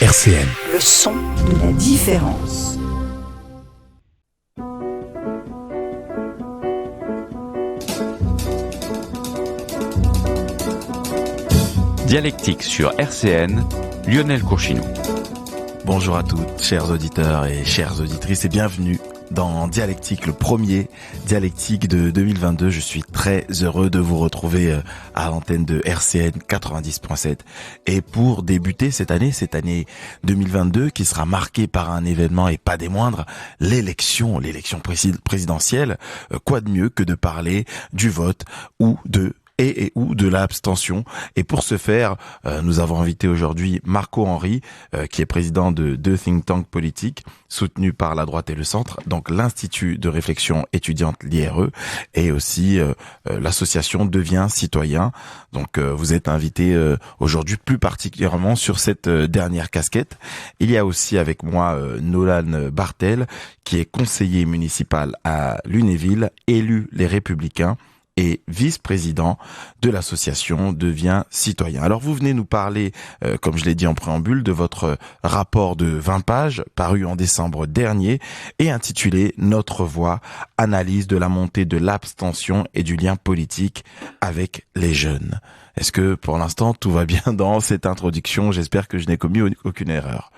RCN. Le son de la différence. Dialectique sur RCN, Lionel Courchinou. Bonjour à toutes, chers auditeurs et chères auditrices, et bienvenue dans Dialectique, le premier Dialectique de 2022. Je suis très heureux de vous retrouver à l'antenne de RCN 90.7. Et pour débuter cette année 2022, qui sera marquée par un événement et pas des moindres, l'élection présidentielle, quoi de mieux que de parler du vote ou de l'abstention. Et pour ce faire, nous avons invité aujourd'hui Marco Henry, qui est président de deux think tanks politiques soutenus par la droite et le centre, donc l'Institut de réflexion étudiante, l'IRE, et aussi l'association Deviens Citoyen. Donc vous êtes invité aujourd'hui plus particulièrement sur cette dernière casquette. Il y a aussi avec moi Nolan Bartel, qui est conseiller municipal à Lunéville, élu Les Républicains, et vice-président de l'association Deviens Citoyen. Alors vous venez nous parler, comme je l'ai dit en préambule, de votre rapport de 20 pages paru en décembre dernier et intitulé Notre voix, analyse de la montée de l'abstention et du lien politique avec les jeunes. Est-ce que pour l'instant tout va bien dans cette introduction? J'espère que je n'ai commis aucune erreur.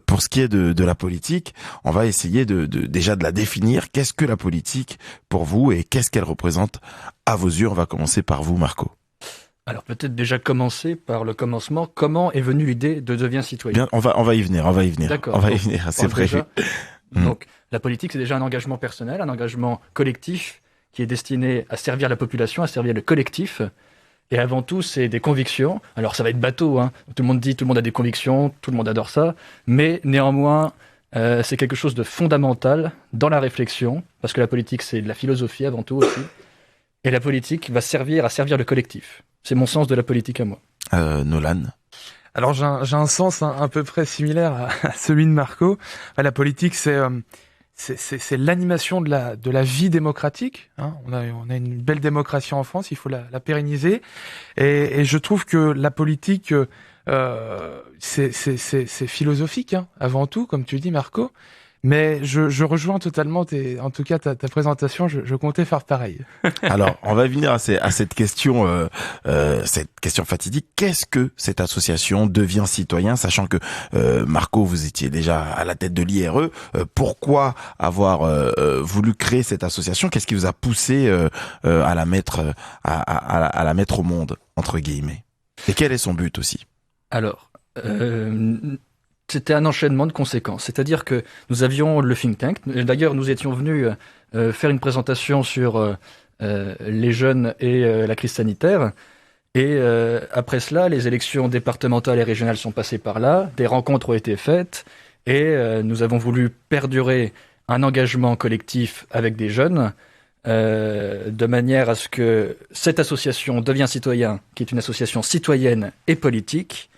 Pour ce qui est de la politique, on va essayer déjà de la définir. Qu'est-ce que la politique pour vous et qu'est-ce qu'elle représente à vos yeux? On va commencer par vous, Marco. Alors peut-être déjà commencer par le commencement. Comment est venue l'idée de Deviens Citoyen? Bien, on va y venir. D'accord. On va y venir, c'est prévu. Donc la politique, c'est déjà un engagement personnel, un engagement collectif qui est destiné à servir la population, à servir le collectif. Et avant tout, c'est des convictions. Alors ça va être bateau, hein. Tout le monde a des convictions, tout le monde adore ça. Mais néanmoins, c'est quelque chose de fondamental dans la réflexion, parce que la politique, c'est de la philosophie avant tout aussi. Et la politique va servir à servir le collectif. C'est mon sens de la politique à moi. Nolan. Alors j'ai un sens à peu près similaire à celui de Marco. La politique, c'est l'animation de la vie démocratique. Hein. On a une belle démocratie en France, il faut la pérenniser. Et je trouve que la politique, c'est philosophique, hein, avant tout, comme tu dis, Marco. Mais je rejoins totalement ta présentation. Je comptais faire pareil. Alors, on va venir à cette question fatidique. Qu'est-ce que cette association Deviens Citoyen, sachant que Marco, vous étiez déjà à la tête de l'IRE. Pourquoi avoir voulu créer cette association? Qu'est-ce qui vous a poussé à la mettre au monde, entre guillemets? Et quel est son but aussi? Alors. C'était un enchaînement de conséquences. C'est-à-dire que nous avions le think tank. D'ailleurs, nous étions venus faire une présentation sur les jeunes et la crise sanitaire. Et après cela, les élections départementales et régionales sont passées par là. Des rencontres ont été faites. Et nous avons voulu perdurer un engagement collectif avec des jeunes de manière à ce que cette association Deviens Citoyen, qui est une association citoyenne et politique,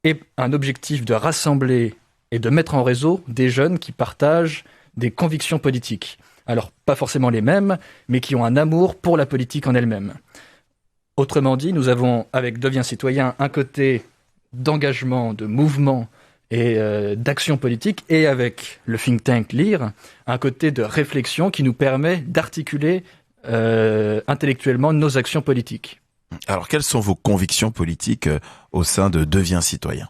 et un objectif de rassembler et de mettre en réseau des jeunes qui partagent des convictions politiques. Alors, pas forcément les mêmes, mais qui ont un amour pour la politique en elle-même. Autrement dit, nous avons, avec Deviens Citoyen, un côté d'engagement, de mouvement et d'action politique, et avec le think tank LIRE, un côté de réflexion qui nous permet d'articuler intellectuellement nos actions politiques. Alors, quelles sont vos convictions politiques au sein de Deviens Citoyen?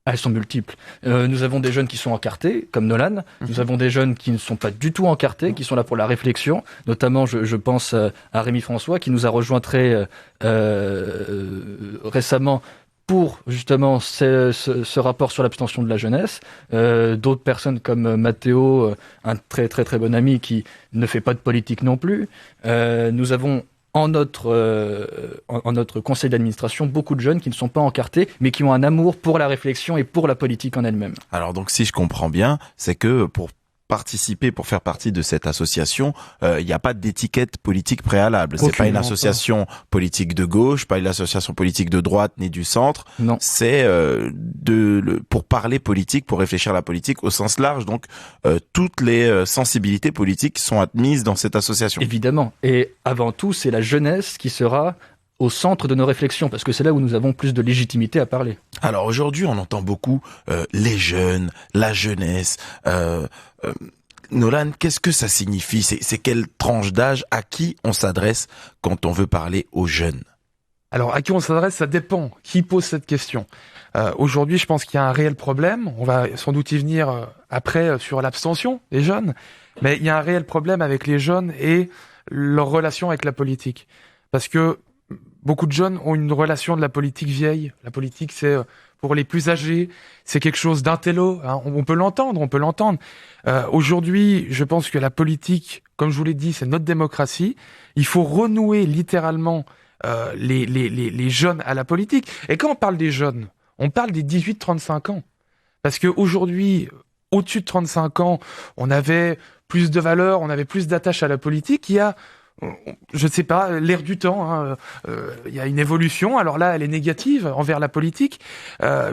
Elles sont multiples. Nous avons des jeunes qui sont encartés, comme Nolan. Nous avons des jeunes qui ne sont pas du tout encartés, qui sont là pour la réflexion. Notamment, je pense à Rémi François, qui nous a rejoint très récemment pour justement ce rapport sur l'abstention de la jeunesse. D'autres personnes comme Mathéo, un très très très bon ami qui ne fait pas de politique non plus. Nous avons en notre conseil d'administration beaucoup de jeunes qui ne sont pas encartés, mais qui ont un amour pour la réflexion et pour la politique en elle-même. Alors donc si je comprends bien, c'est que pour faire partie de cette association, il n'y a pas d'étiquette politique préalable. C'est pas une association politique de gauche, pas une association politique de droite ni du centre. Non. C'est pour parler politique, pour réfléchir à la politique au sens large. Donc toutes les sensibilités politiques sont admises dans cette association. Évidemment. Et avant tout, c'est la jeunesse qui sera au centre de nos réflexions, parce que c'est là où nous avons plus de légitimité à parler. Alors aujourd'hui, on entend beaucoup les jeunes, la jeunesse. Nolan, qu'est-ce que ça signifie? C'est quelle tranche d'âge? À qui on s'adresse quand on veut parler aux jeunes? Alors, à qui on s'adresse, ça dépend. Qui pose cette question? Aujourd'hui, je pense qu'il y a un réel problème. On va sans doute y venir après sur l'abstention des jeunes. Mais il y a un réel problème avec les jeunes et leur relation avec la politique. Parce que beaucoup de jeunes ont une relation de la politique vieille. La politique, c'est pour les plus âgés, c'est quelque chose d'intello. Hein. On peut l'entendre. Aujourd'hui, je pense que la politique, comme je vous l'ai dit, c'est notre démocratie. Il faut renouer littéralement les jeunes à la politique. Et quand on parle des jeunes, on parle des 18-35 ans. Parce qu'aujourd'hui, au-dessus de 35 ans, on avait plus de valeur, on avait plus d'attache à la politique. Il y a, je ne sais pas, l'air du temps. Hein, il y a une évolution. Alors là, elle est négative envers la politique,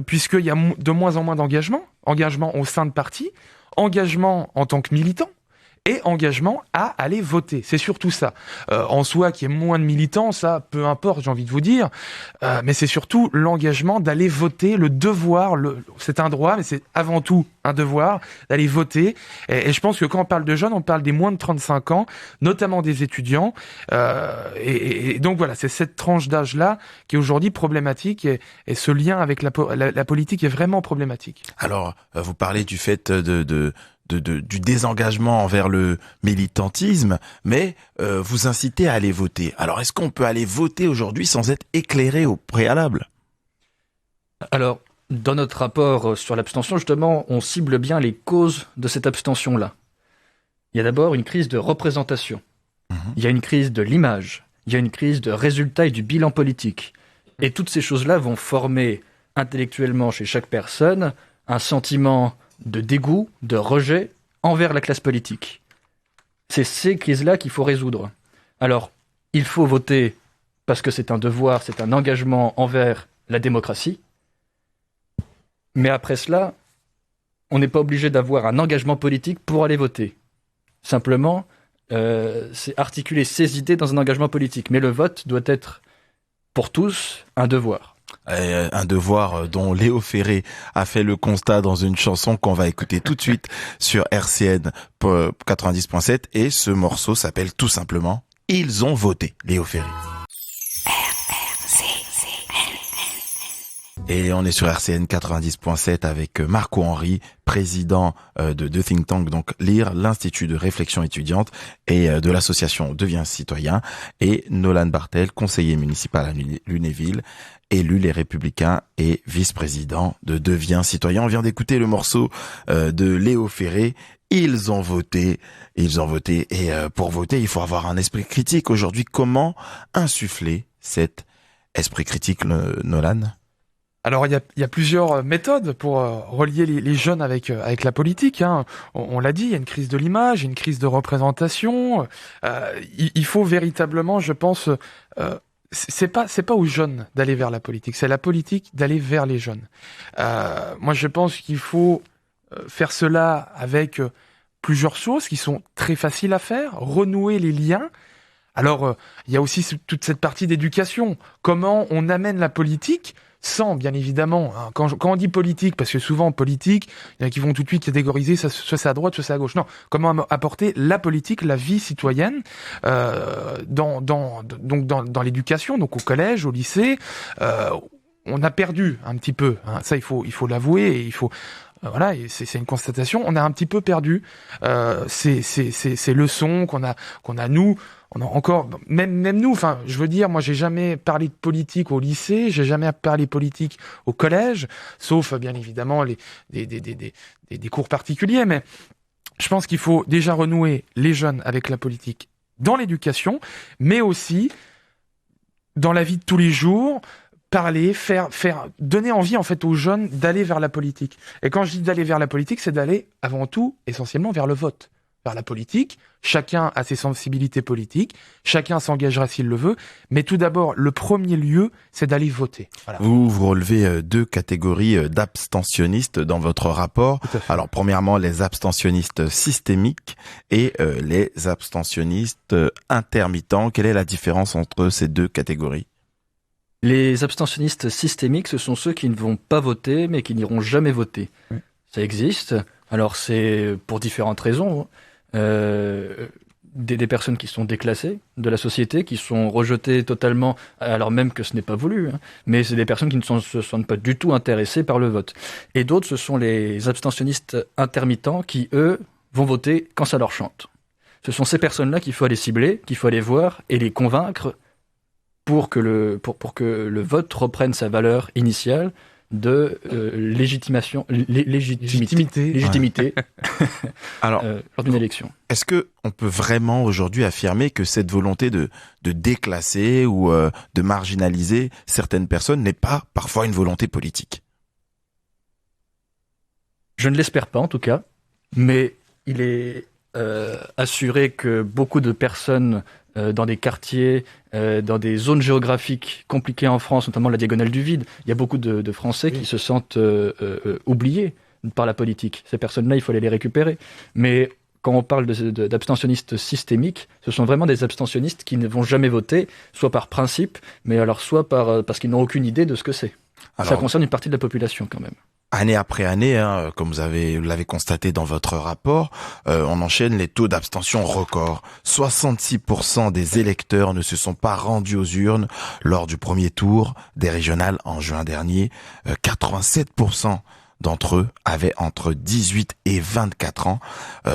puisqu'il y a de moins en moins d'engagement. Engagement au sein de partis, engagement en tant que militant, et engagement à aller voter. C'est surtout ça. En soi, qu'il y ait moins de militants, ça, peu importe, j'ai envie de vous dire. Mais c'est surtout l'engagement d'aller voter, le devoir. C'est un droit, mais c'est avant tout un devoir d'aller voter. Et je pense que quand on parle de jeunes, on parle des moins de 35 ans, notamment des étudiants. Et donc voilà, c'est cette tranche d'âge-là qui est aujourd'hui problématique. Et ce lien avec la politique est vraiment problématique. Alors, vous parlez du fait du désengagement envers le militantisme, mais vous incitez à aller voter. Alors, est-ce qu'on peut aller voter aujourd'hui sans être éclairé au préalable? Alors, dans notre rapport sur l'abstention, justement, on cible bien les causes de cette abstention-là. Il y a d'abord une crise de représentation. Il y a une crise de l'image. Il y a une crise de résultat et du bilan politique. Et toutes ces choses-là vont former intellectuellement chez chaque personne un sentiment de dégoût, de rejet envers la classe politique. C'est ces crises-là qu'il faut résoudre. Alors, il faut voter parce que c'est un devoir, c'est un engagement envers la démocratie. Mais après cela, on n'est pas obligé d'avoir un engagement politique pour aller voter. Simplement, c'est articuler ses idées dans un engagement politique. Mais le vote doit être, pour tous, un devoir. Un devoir dont Léo Ferré a fait le constat dans une chanson qu'on va écouter tout de suite sur RCN 90.7, et ce morceau s'appelle tout simplement « Ils ont voté », Léo Ferré. Et on est sur RCN 90.7 avec Marco Henry, président de think tank, donc LIRE, l'Institut de réflexion étudiante, et de l'association Deviens citoyen, et Nolan Bartel, conseiller municipal à Lunéville, élu Les Républicains et vice-président de Deviens citoyen. On vient d'écouter le morceau de Léo Ferré. Ils ont voté, et pour voter, il faut avoir un esprit critique. Aujourd'hui, comment insuffler cet esprit critique, Nolan ? Alors, il y a plusieurs méthodes pour relier les jeunes avec la politique. Hein. On l'a dit, il y a une crise de l'image, une crise de représentation. Il faut véritablement, je pense, c'est pas aux jeunes d'aller vers la politique, c'est la politique d'aller vers les jeunes. Moi, je pense qu'il faut faire cela avec plusieurs choses qui sont très faciles à faire, renouer les liens. Alors, il y a aussi toute cette partie d'éducation. Comment on amène la politique sans, bien évidemment, hein, quand on dit politique, parce que souvent politique, il y en a qui vont tout de suite catégoriser, soit c'est à droite, soit c'est à gauche. Non, comment apporter la politique, la vie citoyenne dans l'éducation, donc au collège, au lycée. On a perdu un petit peu, hein, ça il faut l'avouer, et il faut voilà, et c'est une constatation. On a un petit peu perdu ces leçons qu'on a nous. On a encore, même nous, enfin, je veux dire, moi, j'ai jamais parlé de politique au lycée, j'ai jamais parlé politique au collège, sauf, bien évidemment, des cours particuliers, mais je pense qu'il faut déjà renouer les jeunes avec la politique dans l'éducation, mais aussi dans la vie de tous les jours, parler, faire donner envie, en fait, aux jeunes d'aller vers la politique. Et quand je dis d'aller vers la politique, c'est d'aller, avant tout, essentiellement, vers le vote. Vers la politique, chacun a ses sensibilités politiques, chacun s'engagera s'il le veut, mais tout d'abord, le premier lieu, c'est d'aller voter. Voilà. Vous relevez deux catégories d'abstentionnistes dans votre rapport. Alors, premièrement, les abstentionnistes systémiques et les abstentionnistes intermittents. Quelle est la différence entre ces deux catégories ? Les abstentionnistes systémiques, ce sont ceux qui ne vont pas voter, mais qui n'iront jamais voter. Oui. Ça existe. Alors c'est pour différentes raisons. Des personnes qui sont déclassées de la société, qui sont rejetées totalement, alors même que ce n'est pas voulu, hein. Mais c'est des personnes qui ne se sentent pas du tout intéressées par le vote. Et d'autres, ce sont les abstentionnistes intermittents qui, eux, vont voter quand ça leur chante. Ce sont ces personnes-là qu'il faut aller cibler, qu'il faut aller voir et les convaincre pour que le vote reprenne sa valeur initiale de légitimité Alors, lors d'une élection. est-ce que on peut vraiment aujourd'hui affirmer que cette volonté de déclasser ou de marginaliser certaines personnes n'est pas parfois une volonté politique? Je ne l'espère pas en tout cas, mais il est assuré que beaucoup de personnes dans des quartiers, dans des zones géographiques compliquées en France, notamment la diagonale du vide, il y a beaucoup de Français qui se sentent oubliés par la politique. Ces personnes-là, il faut aller les récupérer. Mais quand on parle d'abstentionnistes systémiques, ce sont vraiment des abstentionnistes qui ne vont jamais voter, soit par principe, mais alors soit parce qu'ils n'ont aucune idée de ce que c'est. Alors, ça concerne une partie de la population quand même. Année après année, hein, comme vous l'avez constaté dans votre rapport, on enchaîne les taux d'abstention records. 66% des électeurs ne se sont pas rendus aux urnes lors du premier tour des régionales en juin dernier. 87% d'entre eux avaient entre 18 et 24 ans.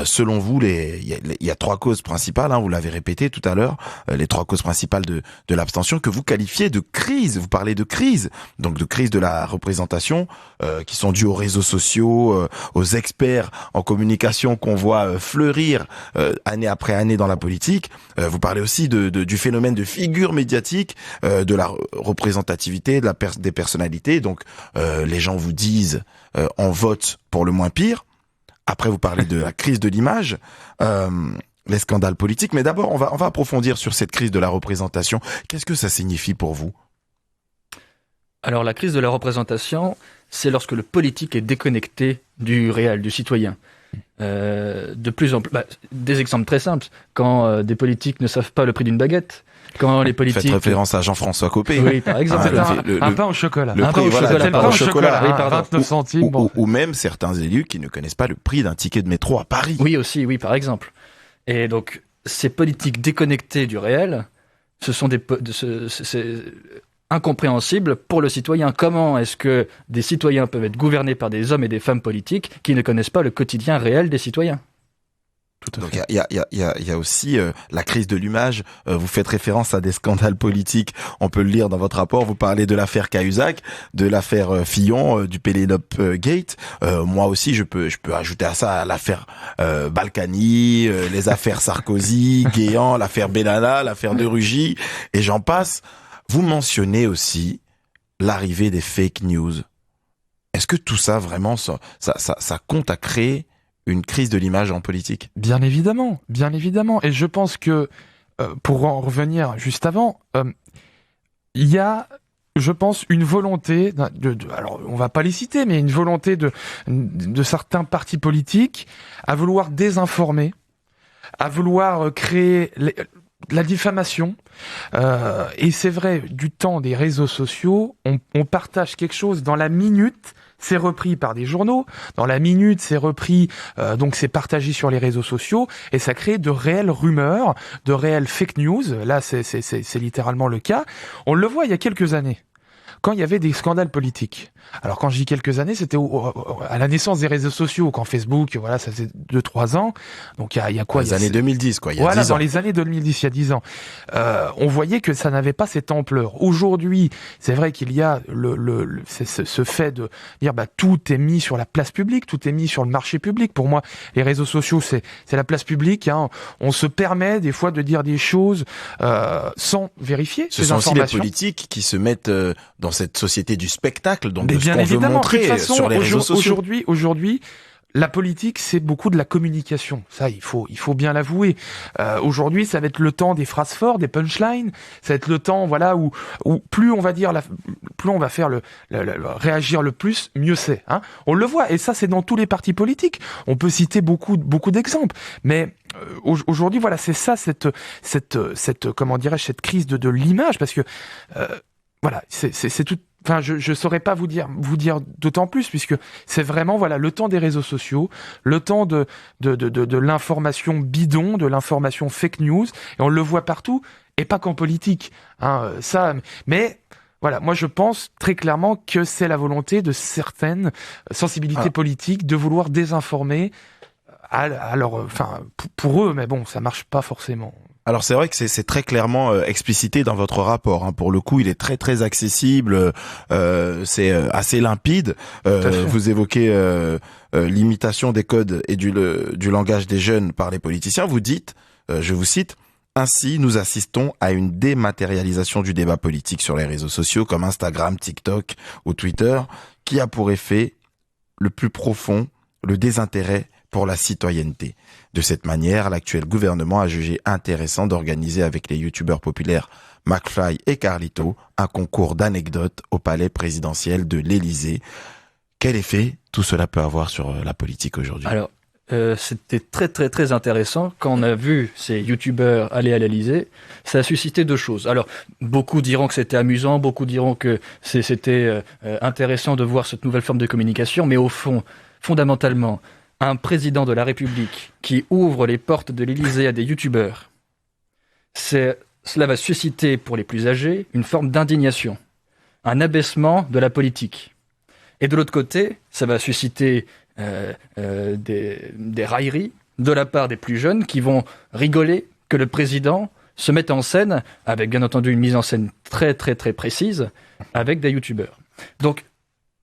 Selon vous, il y a trois causes principales, hein, vous l'avez répété tout à l'heure, les trois causes principales de l'abstention que vous qualifiez de crise. Vous parlez de crise, donc de crise de la représentation, qui sont dues aux réseaux sociaux, aux experts en communication qu'on voit fleurir année après année dans la politique. Vous parlez aussi du phénomène de figure médiatique, de la représentativité, des personnalités. Donc les gens vous disent on vote pour le moins pire. Après, vous parlez de la crise de l'image, les scandales politiques. Mais d'abord, on va approfondir sur cette crise de la représentation. Qu'est-ce que ça signifie pour vous? Alors, la crise de la représentation, c'est lorsque le politique est déconnecté du réel, du citoyen. De plus en plus, des exemples très simples. Quand des politiques ne savent pas le prix d'une baguette, quand les politiques... Faites référence à Jean-François Copé. Oui, par exemple. Un pain au chocolat. Le prix, voilà, C'est le pain au chocolat. Oui, pardon. 29 centimes. Bon. Ou même certains élus qui ne connaissent pas le prix d'un ticket de métro à Paris. Oui, aussi, oui, par exemple. Et donc, ces politiques déconnectées du réel, ce sont c'est incompréhensible pour le citoyen. Comment est-ce que des citoyens peuvent être gouvernés par des hommes et des femmes politiques qui ne connaissent pas le quotidien réel des citoyens? Donc il y a aussi la crise de l'image. Vous faites référence à des scandales politiques. On peut le lire dans votre rapport. Vous parlez de l'affaire Cahuzac, de l'affaire Fillon, du Penelope Gate. Moi aussi, je peux ajouter à ça l'affaire Balkany, les affaires Sarkozy, Guéant, l'affaire Benalla, l'affaire de Rugy, et j'en passe. Vous mentionnez aussi l'arrivée des fake news. Est-ce que tout ça vraiment ça compte à créer une crise de l'image en politique? Bien évidemment. Et je pense que, pour en revenir juste avant, il y a, je pense, une volonté, alors on va pas les citer, mais une volonté de certains partis politiques à vouloir désinformer, à vouloir créer la diffamation. Et c'est vrai, du temps des réseaux sociaux, on partage quelque chose dans la minute. C'est repris par des journaux, dans la minute c'est repris, donc c'est partagé sur les réseaux sociaux, et ça crée de réelles rumeurs, de réelles fake news. Là c'est littéralement le cas. On le voit il y a quelques années, quand il y avait des scandales politiques. Alors quand je dis quelques années, c'était à la naissance des réseaux sociaux, quand Facebook, voilà, ça faisait 2-3 ans. Donc il y a quoi? Les années 2010, quoi. Il y a voilà, 10 ans. dans les années 2010, il y a 10 ans. On voyait que ça n'avait pas cette ampleur. Aujourd'hui, c'est vrai qu'il y a ce fait de dire, tout est mis sur la place publique, tout est mis sur le marché public. Pour moi, les réseaux sociaux, c'est la place publique, hein. On se permet des fois de dire des choses sans vérifier Ce ces sont aussi informations. les politiques qui se mettent dans cette société du spectacle, donc de ce bien qu'on veut évidemment, montrer de toute façon, sur les réseaux sociaux. Aujourd'hui, la politique, c'est beaucoup de la communication. Ça, il faut bien l'avouer. Aujourd'hui, ça va être le temps des phrases fortes, des punchlines. Ça va être le temps, voilà, où plus on va dire, plus on va faire réagir le plus, mieux c'est. Hein. On le voit, et ça, c'est dans tous les partis politiques. On peut citer beaucoup d'exemples, mais aujourd'hui, voilà, c'est ça, cette comment dirais-je, cette crise de l'image, parce que voilà, c'est tout. Enfin, je saurais pas vous dire d'autant plus, puisque c'est vraiment, voilà, le temps des réseaux sociaux, le temps de l'information bidon, de l'information fake news, et on le voit partout, et pas qu'en politique, hein, ça. Mais voilà, moi je pense très clairement que c'est la volonté de certaines sensibilités politiques de vouloir désinformer. Alors, enfin, pour eux, mais bon, ça marche pas forcément. Alors c'est vrai que c'est très clairement explicité dans votre rapport. Hein. Pour le coup, il est très très accessible, c'est assez limpide. Vous évoquez l'imitation des codes et du langage des jeunes par les politiciens. Vous dites, je vous cite, « Ainsi, nous assistons à une dématérialisation du débat politique sur les réseaux sociaux comme Instagram, TikTok ou Twitter, qui a pour effet le plus profond le désintérêt pour la citoyenneté. De cette manière, l'actuel gouvernement a jugé intéressant d'organiser avec les youtubeurs populaires McFly et Carlito un concours d'anecdotes au palais présidentiel de l'Élysée. Quel effet tout cela peut avoir sur la politique aujourd'hui ? Alors, c'était très très très intéressant. Quand on a vu ces youtubeurs aller à l'Élysée, ça a suscité deux choses. Alors, beaucoup diront que c'était amusant, beaucoup diront que c'était intéressant de voir cette nouvelle forme de communication, mais au fond, fondamentalement, un président de la République qui ouvre les portes de l'Élysée à des youtubeurs, cela va susciter pour les plus âgés une forme d'indignation, un abaissement de la politique. Et de l'autre côté, ça va susciter des railleries de la part des plus jeunes qui vont rigoler que le président se mette en scène, avec bien entendu une mise en scène très très très précise, avec des youtubeurs. Donc,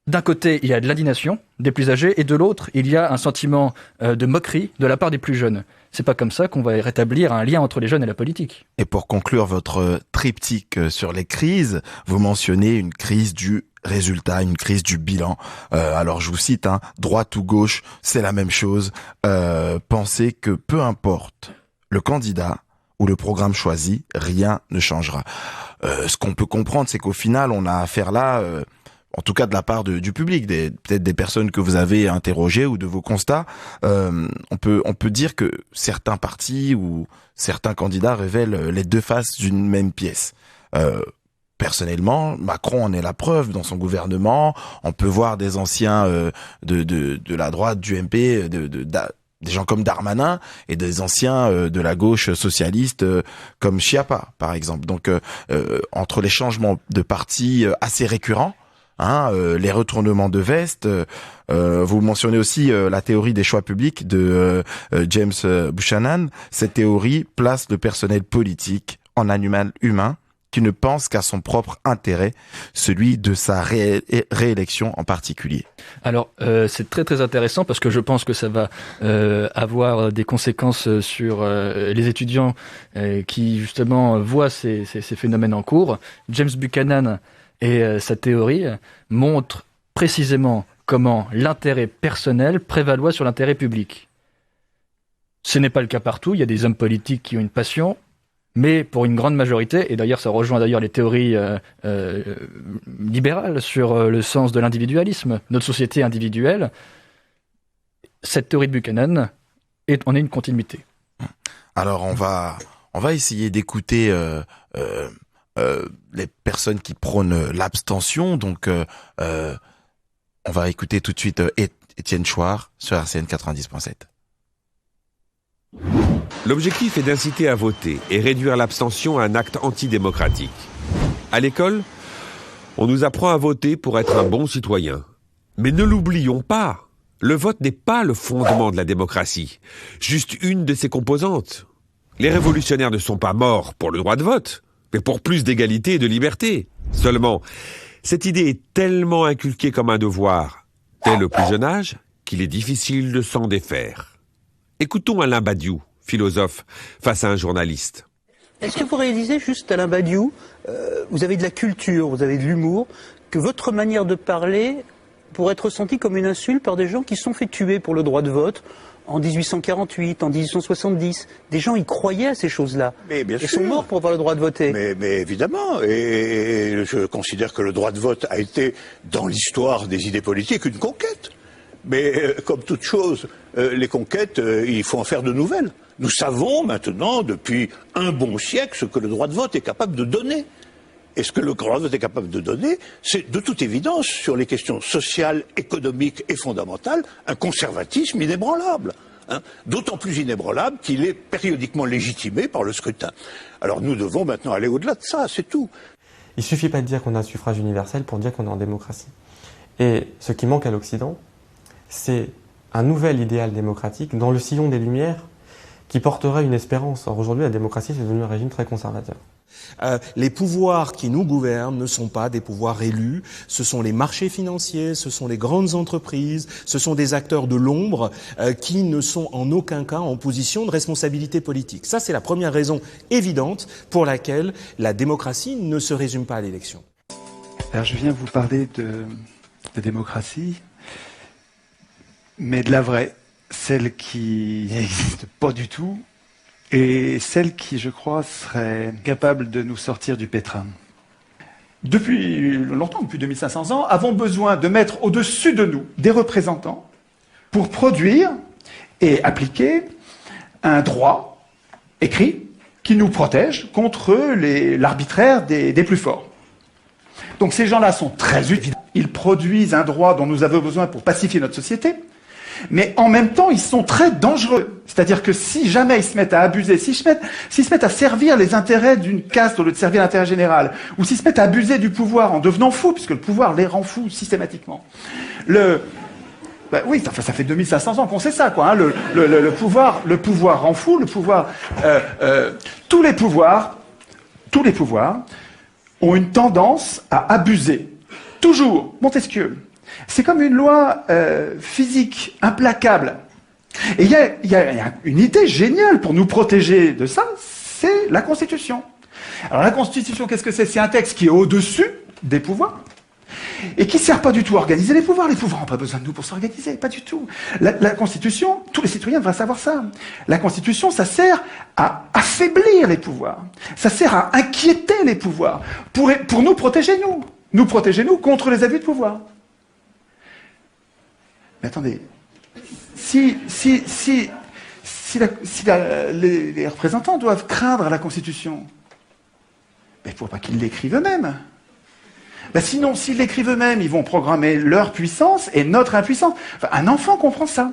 d'un côté, il y a de l'indignation des plus âgés, et de l'autre, il y a un sentiment de moquerie de la part des plus jeunes. C'est pas comme ça qu'on va rétablir un lien entre les jeunes et la politique. Et pour conclure votre triptyque sur les crises, vous mentionnez une crise du résultat, une crise du bilan. Alors je vous cite, droite ou gauche, c'est la même chose. Pensez que peu importe le candidat ou le programme choisi, rien ne changera. Ce qu'on peut comprendre, c'est qu'au final, on a affaire là... en tout cas de la part du public, peut-être des personnes que vous avez interrogées ou de vos constats, on peut dire que certains partis ou certains candidats révèlent les deux faces d'une même pièce. Personnellement, Macron en est la preuve dans son gouvernement. On peut voir des anciens de la droite, du MP, des gens comme Darmanin et des anciens de la gauche socialiste comme Schiappa, par exemple. Donc, entre les changements de parti assez récurrents, les retournements de veste. Vous mentionnez aussi la théorie des choix publics de James Buchanan. Cette théorie place le personnel politique en animal humain qui ne pense qu'à son propre intérêt, celui de sa réélection en particulier. Alors, c'est très très intéressant parce que je pense que ça va avoir des conséquences sur les étudiants qui justement voient ces phénomènes en cours. James Buchanan et sa théorie montre précisément comment l'intérêt personnel prévaloit sur l'intérêt public. Ce n'est pas le cas partout, il y a des hommes politiques qui ont une passion, mais pour une grande majorité, et d'ailleurs ça rejoint d'ailleurs les théories libérales sur le sens de l'individualisme, notre société individuelle, cette théorie de Buchanan en est une continuité. Alors on va essayer d'écouter les personnes qui prônent l'abstention. Donc, on va écouter tout de suite Étienne Chouard sur RCN 90.7. L'objectif est d'inciter à voter et réduire l'abstention à un acte antidémocratique. À l'école, on nous apprend à voter pour être un bon citoyen. Mais ne l'oublions pas, le vote n'est pas le fondement de la démocratie, juste une de ses composantes. Les révolutionnaires ne sont pas morts pour le droit de vote, mais pour plus d'égalité et de liberté. Seulement, cette idée est tellement inculquée comme un devoir, dès le plus jeune âge, qu'il est difficile de s'en défaire. Écoutons Alain Badiou, philosophe, face à un journaliste. Est-ce que vous réalisez, juste Alain Badiou, vous avez de la culture, vous avez de l'humour, que votre manière de parler pourrait être ressentie comme une insulte par des gens qui se sont fait tuer pour le droit de vote en 1848, en 1870. Des gens y croyaient à ces choses-là. Mais bien sûr. Ils sont morts pour avoir le droit de voter. Mais évidemment. Et je considère que le droit de vote a été, dans l'histoire des idées politiques, une conquête. Mais comme toute chose, les conquêtes, il faut en faire de nouvelles. Nous savons maintenant, depuis un bon siècle, ce que le droit de vote est capable de donner. Et ce que le droit de vote est capable de donner, c'est de toute évidence, sur les questions sociales, économiques et fondamentales, un conservatisme inébranlable. D'autant plus inébranlable qu'il est périodiquement légitimé par le scrutin. Alors nous devons maintenant aller au-delà de ça, c'est tout. Il ne suffit pas de dire qu'on a un suffrage universel pour dire qu'on est en démocratie. Et ce qui manque à l'Occident, c'est un nouvel idéal démocratique dans le sillon des Lumières qui porterait une espérance. Or aujourd'hui, la démocratie, c'est devenu un régime très conservateur. Les pouvoirs qui nous gouvernent ne sont pas des pouvoirs élus, ce sont les marchés financiers, ce sont les grandes entreprises, ce sont des acteurs de l'ombre qui ne sont en aucun cas en position de responsabilité politique. Ça, c'est la première raison évidente pour laquelle la démocratie ne se résume pas à l'élection. Alors je viens vous parler de démocratie, mais de la vraie, celle qui n'existe pas du tout, et celle qui, je crois, serait capable de nous sortir du pétrin. Depuis longtemps, depuis 2500 ans, avons besoin de mettre au-dessus de nous des représentants pour produire et appliquer un droit écrit qui nous protège contre l'arbitraire des plus forts. Donc ces gens-là sont très utiles. Ils produisent un droit dont nous avons besoin pour pacifier notre société. Mais en même temps, ils sont très dangereux. C'est-à-dire que si jamais ils se mettent à abuser, s'ils se mettent à servir les intérêts d'une caste au lieu de servir l'intérêt général, ou s'ils se mettent à abuser du pouvoir en devenant fous, puisque le pouvoir les rend fous systématiquement. Oui, ça fait 2500 ans qu'on sait ça, quoi. Le pouvoir rend fou, tous les pouvoirs ont une tendance à abuser. Toujours. Montesquieu. C'est comme une loi physique implacable. Et il y a une idée géniale pour nous protéger de ça, c'est la Constitution. Alors la Constitution, qu'est-ce que c'est? C'est un texte qui est au-dessus des pouvoirs et qui ne sert pas du tout à organiser les pouvoirs. Les pouvoirs n'ont pas besoin de nous pour s'organiser, pas du tout. La Constitution, tous les citoyens devraient savoir ça. La Constitution, ça sert à affaiblir les pouvoirs. Ça sert à inquiéter les pouvoirs pour nous protéger, nous. Nous protéger, nous, contre les abus de pouvoir. Mais attendez, si les représentants doivent craindre la Constitution, il ne faut pas qu'ils l'écrivent eux-mêmes. Sinon, s'ils l'écrivent eux-mêmes, ils vont programmer leur puissance et notre impuissance. Enfin, un enfant comprend ça.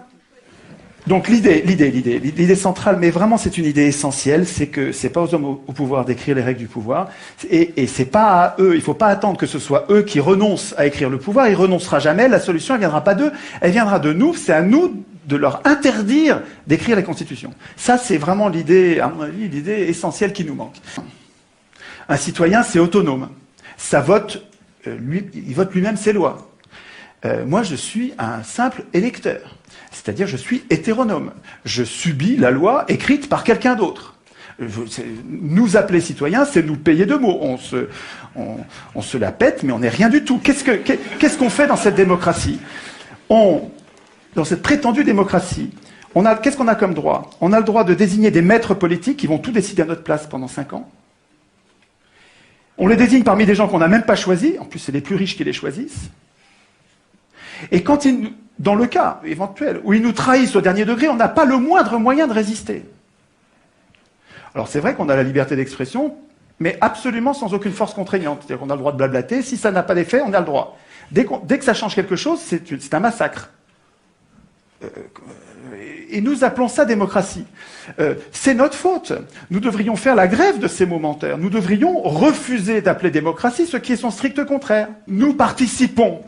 Donc l'idée centrale, mais vraiment c'est une idée essentielle, c'est que c'est pas aux hommes au pouvoir d'écrire les règles du pouvoir, et c'est pas à eux, il faut pas attendre que ce soit eux qui renoncent à écrire le pouvoir, ils renoncera jamais, la solution elle viendra pas d'eux, elle viendra de nous, c'est à nous de leur interdire d'écrire les constitutions. Ça c'est vraiment l'idée, à mon avis, l'idée essentielle qui nous manque. Un citoyen c'est autonome, ça vote, il vote lui-même ses lois. Moi je suis un simple électeur. C'est-à-dire, je suis hétéronome. Je subis la loi écrite par quelqu'un d'autre. Nous appeler citoyens, c'est nous payer de mots. On se la pète, mais on n'est rien du tout. Qu'est-ce qu'on fait dans cette démocratie? Dans cette prétendue démocratie, qu'est-ce qu'on a comme droit? On a le droit de désigner des maîtres politiques qui vont tout décider à notre place pendant 5 ans. On les désigne parmi des gens qu'on n'a même pas choisis. En plus, c'est les plus riches qui les choisissent. Et dans le cas éventuel où ils nous trahissent au dernier degré, on n'a pas le moindre moyen de résister. Alors c'est vrai qu'on a la liberté d'expression, mais absolument sans aucune force contraignante. C'est-à-dire qu'on a le droit de blablater, si ça n'a pas d'effet, on a le droit. Dès que ça change quelque chose, c'est un massacre. Et nous appelons ça démocratie. C'est notre faute. Nous devrions faire la grève de ces momentaires. Nous devrions refuser d'appeler démocratie ce qui est son strict contraire. Nous participons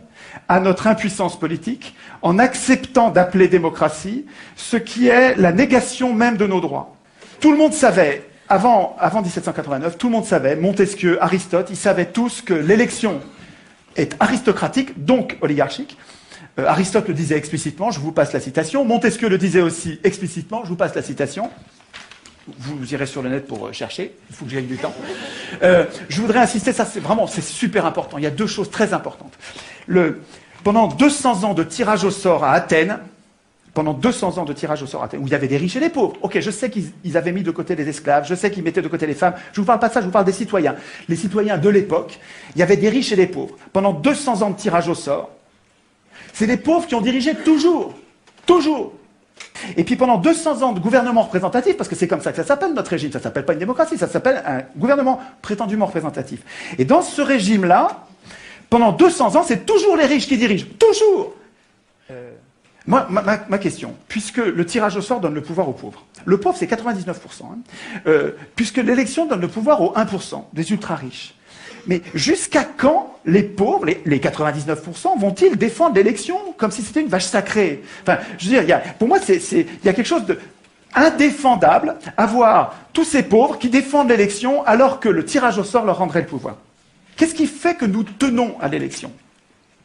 à notre impuissance politique en acceptant d'appeler démocratie ce qui est la négation même de nos droits. Tout le monde savait, avant 1789, tout le monde savait, Montesquieu, Aristote, ils savaient tous que l'élection est aristocratique, donc oligarchique. Aristote le disait explicitement, je vous passe la citation. Montesquieu le disait aussi explicitement, je vous passe la citation. Vous irez sur le net pour chercher, il faut que j'aille du temps. Je voudrais insister, ça c'est super important. Il y a 2 choses très importantes. Pendant 200 ans de tirage au sort à Athènes, où il y avait des riches et des pauvres. Ok, je sais qu'ils avaient mis de côté les esclaves, je sais qu'ils mettaient de côté les femmes. Je vous parle pas de ça, je vous parle des citoyens. Les citoyens de l'époque, il y avait des riches et des pauvres. Pendant 200 ans de tirage au sort, c'est les pauvres qui ont dirigé toujours. Toujours. Et puis pendant 200 ans de gouvernement représentatif, parce que c'est comme ça que ça s'appelle notre régime, ça s'appelle pas une démocratie, ça s'appelle un gouvernement prétendument représentatif. Et dans ce régime-là, pendant 200 ans, c'est toujours les riches qui dirigent. Toujours. Moi, ma question, puisque le tirage au sort donne le pouvoir aux pauvres, le pauvre c'est 99%, puisque l'élection donne le pouvoir aux 1%, des ultra-riches. Mais jusqu'à quand les pauvres, les 99%, vont-ils défendre l'élection comme si c'était une vache sacrée? Enfin, je veux dire, pour moi, il y a quelque chose de indéfendable à voir tous ces pauvres qui défendent l'élection alors que le tirage au sort leur rendrait le pouvoir. Qu'est-ce qui fait que nous tenons à l'élection?